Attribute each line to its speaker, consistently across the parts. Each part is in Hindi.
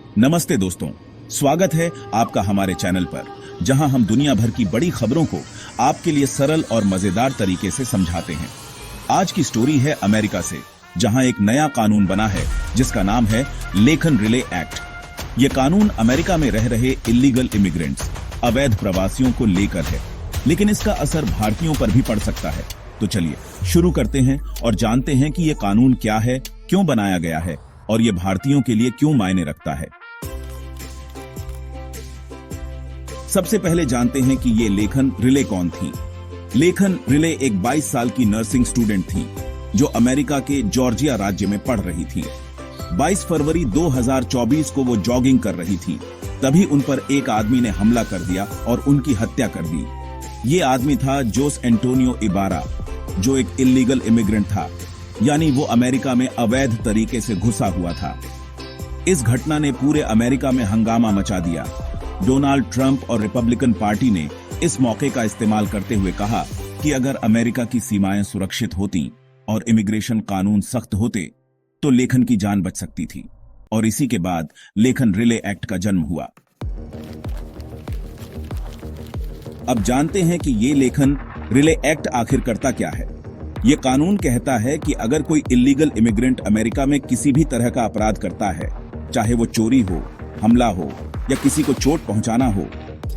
Speaker 1: नमस्ते दोस्तों, स्वागत है आपका हमारे चैनल पर, जहां हम दुनिया भर की बड़ी खबरों को आपके लिए सरल और मजेदार तरीके से समझाते हैं। आज की स्टोरी है अमेरिका से, जहां एक नया कानून बना है जिसका नाम है लेखन रिले एक्ट। ये कानून अमेरिका में रह रहे इलीगल इमिग्रेंट्स, अवैध प्रवासियों को लेकर है, लेकिन इसका असर भारतीयों पर भी पड़ सकता है। तो चलिए शुरू करते हैं और जानते हैं कि ये कानून क्या है, क्यों बनाया गया है और ये भारतीयों के लिए क्यों मायने रखता है। सबसे पहले जानते हैं कि ये लेखन रिले कौन थी। लेखन रिले एक 22 साल की नर्सिंग स्टूडेंट थी जो अमेरिका के जॉर्जिया राज्य में पढ़ रही थी। 22 फरवरी 2024 को वो जॉगिंग कर रही थी, तभी उन पर एक आदमी ने हमला कर दिया और उनकी हत्या कर दी। ये आदमी था जोस एंटोनियो इबारा, जो एक इलीगल इमिग्रेंट था, यानी वो अमेरिका में अवैध तरीके से घुसा हुआ था। इस घटना ने पूरे अमेरिका में हंगामा मचा दिया। डोनाल्ड ट्रंप और रिपब्लिकन पार्टी ने इस मौके का इस्तेमाल करते हुए कहा कि अगर अमेरिका की सीमाएं सुरक्षित होती और इमिग्रेशन कानून सख्त होते तो लेखन की जान बच सकती थी, और इसी के बाद लेखन रिले एक्ट का जन्म हुआ। अब जानते हैं कि ये लेखन रिले एक्ट आखिर करता क्या है। ये कानून कहता है कि अगर कोई इलीगल इमिग्रेंट अमेरिका में किसी भी तरह का अपराध करता है, चाहे वो चोरी हो, हमला हो या किसी को चोट पहुंचाना हो,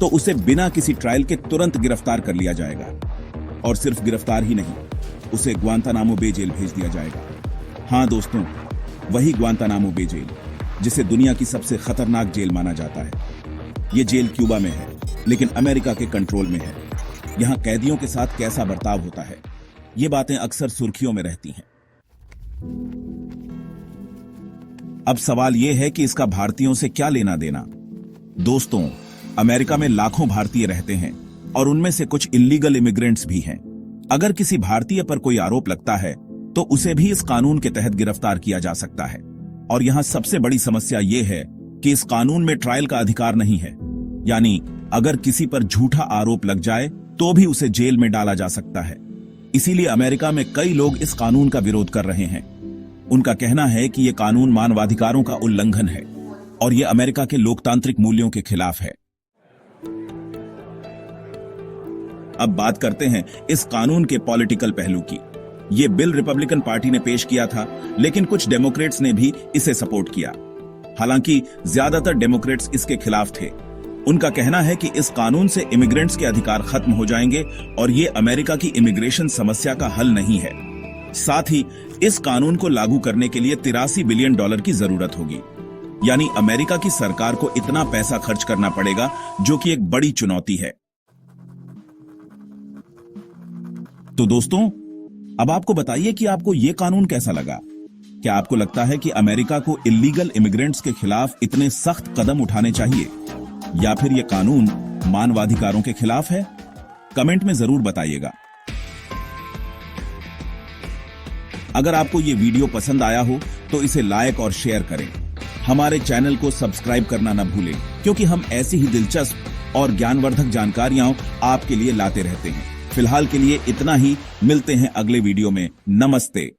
Speaker 1: तो उसे बिना किसी ट्रायल के तुरंत गिरफ्तार कर लिया जाएगा। और सिर्फ गिरफ्तार ही नहीं, उसे ग्वांतानामो बे जेल भेज दिया जाएगा। हाँ दोस्तों, वही ग्वांतानामो बे जेल, जिसे दुनिया की सबसे खतरनाक जेल माना जाता है। ये जेल क्यूबा में है, लेकिन अमेरिका के कंट्रोल में है। यहाँ कैदियों के साथ कैसा बर्ताव होता है, ये बातें अक्सर सुर्खियों में रहती हैं। अब सवाल यह है कि इसका भारतीयों से क्या लेना देना। दोस्तों, अमेरिका में लाखों भारतीय रहते हैं और उनमें से कुछ इलीगल इमिग्रेंट्स भी हैं। अगर किसी भारतीय पर कोई आरोप लगता है तो उसे भी इस कानून के तहत गिरफ्तार किया जा सकता है। और यहाँ सबसे बड़ी समस्या यह है कि इस कानून में ट्रायल का अधिकार नहीं है, यानी अगर किसी पर झूठा आरोप लग जाए तो भी उसे जेल में डाला जा सकता है। इसीलिए अमेरिका में कई लोग इस कानून का विरोध कर रहे हैं। उनका कहना है कि यह कानून मानवाधिकारों का उल्लंघन है और यह अमेरिका के लोकतांत्रिक मूल्यों के खिलाफ है। अब बात करते हैं इस कानून के पॉलिटिकल पहलू की। यह बिल रिपब्लिकन पार्टी ने पेश किया था, लेकिन कुछ डेमोक्रेट्स ने भी इसे सपोर्ट किया। हालांकि ज्यादातर डेमोक्रेट्स इसके खिलाफ थे। उनका कहना है कि इस कानून से इमिग्रेंट्स के अधिकार खत्म हो जाएंगे और ये अमेरिका की इमिग्रेशन समस्या का हल नहीं है। साथ ही इस कानून को लागू करने के लिए $83 बिलियन की जरूरत होगी, यानी अमेरिका की सरकार को इतना पैसा खर्च करना पड़ेगा, जो कि एक बड़ी चुनौती है। तो दोस्तों, अब आपको बताइए कि आपको यह कानून कैसा लगा। क्या आपको लगता है कि अमेरिका को इलीगल इमिग्रेंट्स के खिलाफ इतने सख्त कदम उठाने चाहिए, या फिर यह कानून मानवाधिकारों के खिलाफ है? कमेंट में जरूर बताइएगा। अगर आपको यह वीडियो पसंद आया हो तो इसे लाइक और शेयर करें। हमारे चैनल को सब्सक्राइब करना न भूलें, क्योंकि हम ऐसी ही दिलचस्प और ज्ञानवर्धक जानकारियां आपके लिए लाते रहते हैं। फिलहाल के लिए इतना ही, मिलते हैं अगले वीडियो में। नमस्ते।